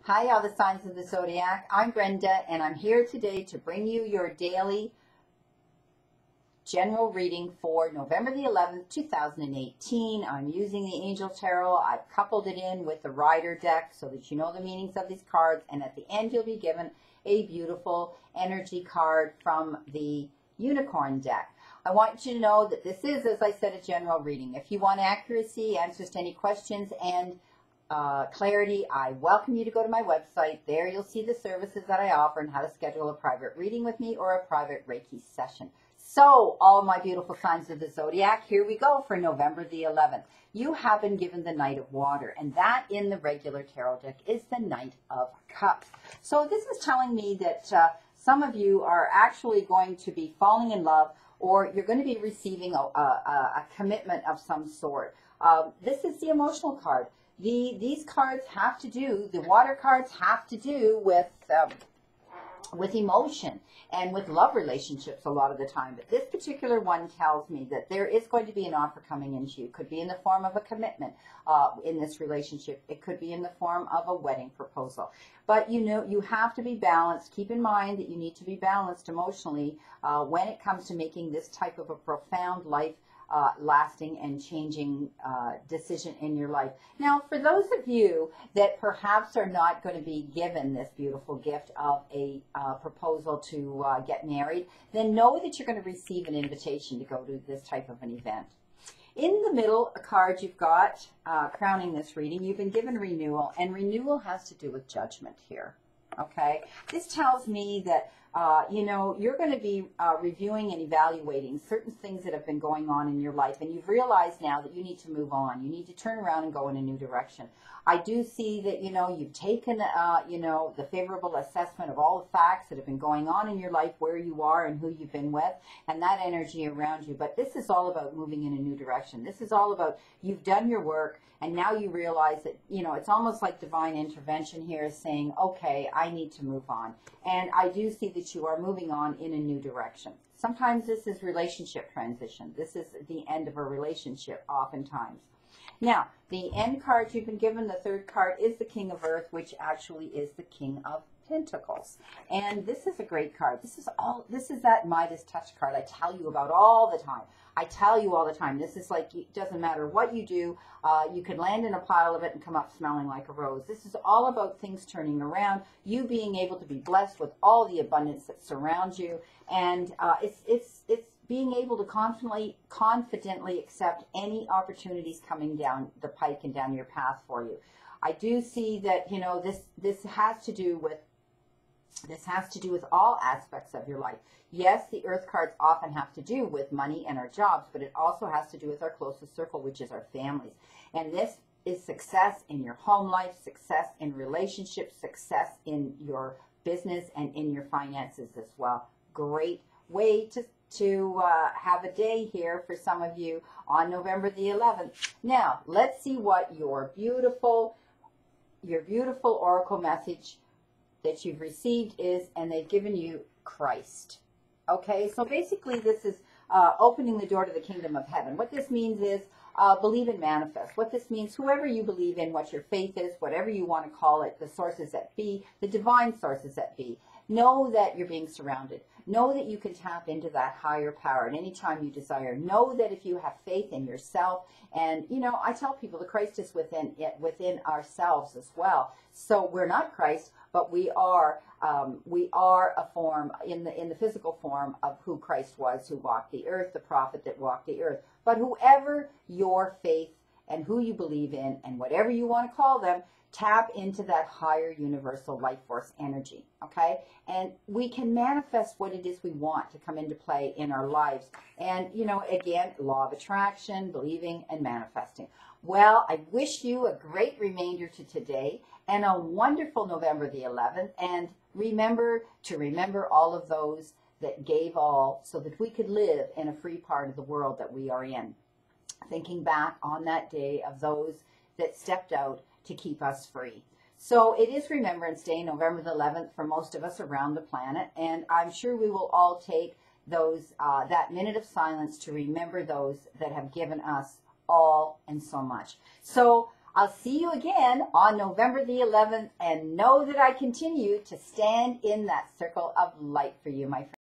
Hi, all the signs of the Zodiac. I'm Brenda, and I'm here today to bring you your daily general reading for November the 11th, 2018. I'm using the Angel Tarot. I've coupled it in with the Rider deck so that you know the meanings of these cards, and at the end you'll be given a beautiful energy card from the Unicorn deck. I want you to know that this is, as I said, a general reading. If you want accuracy, answers to any questions, and clarity, I welcome you to go to my website. There you'll see the services that I offer and how to schedule a private reading with me or a private Reiki session. So, all my beautiful signs of the Zodiac, here we go for November the 11th. You have been given the Knight of Water, and that in the regular tarot deck is the Knight of Cups. So this is telling me that some of you are actually going to be falling in love, or you're going to be receiving a commitment of some sort. This is the emotional card. These cards have to do, the water cards have to do with emotion and with love relationships a lot of the time. But this particular one tells me that there is going to be an offer coming into you. It could be in the form of a commitment in this relationship. It could be in the form of a wedding proposal. But you know, you have to be balanced. Keep in mind that you need to be balanced emotionally when it comes to making this type of a profound life lasting and changing decision in your life. Now, for those of you that perhaps are not going to be given this beautiful gift of a proposal to get married, then know that you're going to receive an invitation to go to this type of an event. In the middle card you've got, crowning this reading, you've been given renewal, and renewal has to do with judgment here. Okay, this tells me that you know, you're going to be reviewing and evaluating certain things that have been going on in your life, and you've realized now that you need to move on. You need to turn around and go in a new direction. I do see that, you know, you've taken, you know, the favorable assessment of all the facts that have been going on in your life, where you are and who you've been with, and that energy around you. But this is all about moving in a new direction. This is all about you've done your work, and now you realize that, you know, it's almost like divine intervention here is saying, okay, I need to move on. And I do see that you are moving on in a new direction. Sometimes this is relationship transition. This is the end of a relationship oftentimes. Now, the end card you've been given, the third card, is the King of Earth, which actually is the King of Pentacles. And this is a great card. This is that Midas touch card I tell you about all the time. I tell you all the time, this is like, it doesn't matter what you do, you can land in a pile of it and come up smelling like a rose. This is all about things turning around, you being able to be blessed with all the abundance that surrounds you, and it's being able to confidently accept any opportunities coming down the pike and down your path for you. I do see that, you know, this has to do with all aspects of your life. Yes, the earth cards often have to do with money and our jobs, but it also has to do with our closest circle, which is our families. And this is success in your home life, success in relationships, success in your business and in your finances as well. Great way to have a day here for some of you on November the 11th. Now, let's see what your beautiful oracle message that you've received is, and they've given you Christ. Okay, so basically this is opening the door to the kingdom of heaven. What this means is believe and manifest. What this means, whoever you believe in, what your faith is, whatever you want to call it, the sources that be, the divine sources that be, know that you're being surrounded. Know that you can tap into that higher power at any time you desire. Know that if you have faith in yourself, and you know, I tell people the Christ is within ourselves as well. So we're not Christ, but we are a form in the physical form of who Christ was, who walked the earth, the prophet that walked the earth. But whoever your faith and who you believe in, and whatever you want to call them, tap into that higher universal life force energy, okay? And we can manifest what it is we want to come into play in our lives. And, you know, again, law of attraction, believing and manifesting. Well, I wish you a great remainder to today and a wonderful November the 11th. And remember to remember all of those that gave all so that we could live in a free part of the world that we are in. Thinking back on that day of those that stepped out to keep us free. So it is Remembrance Day, November the 11th, for most of us around the planet, and I'm sure we will all take those that minute of silence to remember those that have given us all and so much. So I'll see you again on November the 11th, and know that I continue to stand in that circle of light for you, my friend.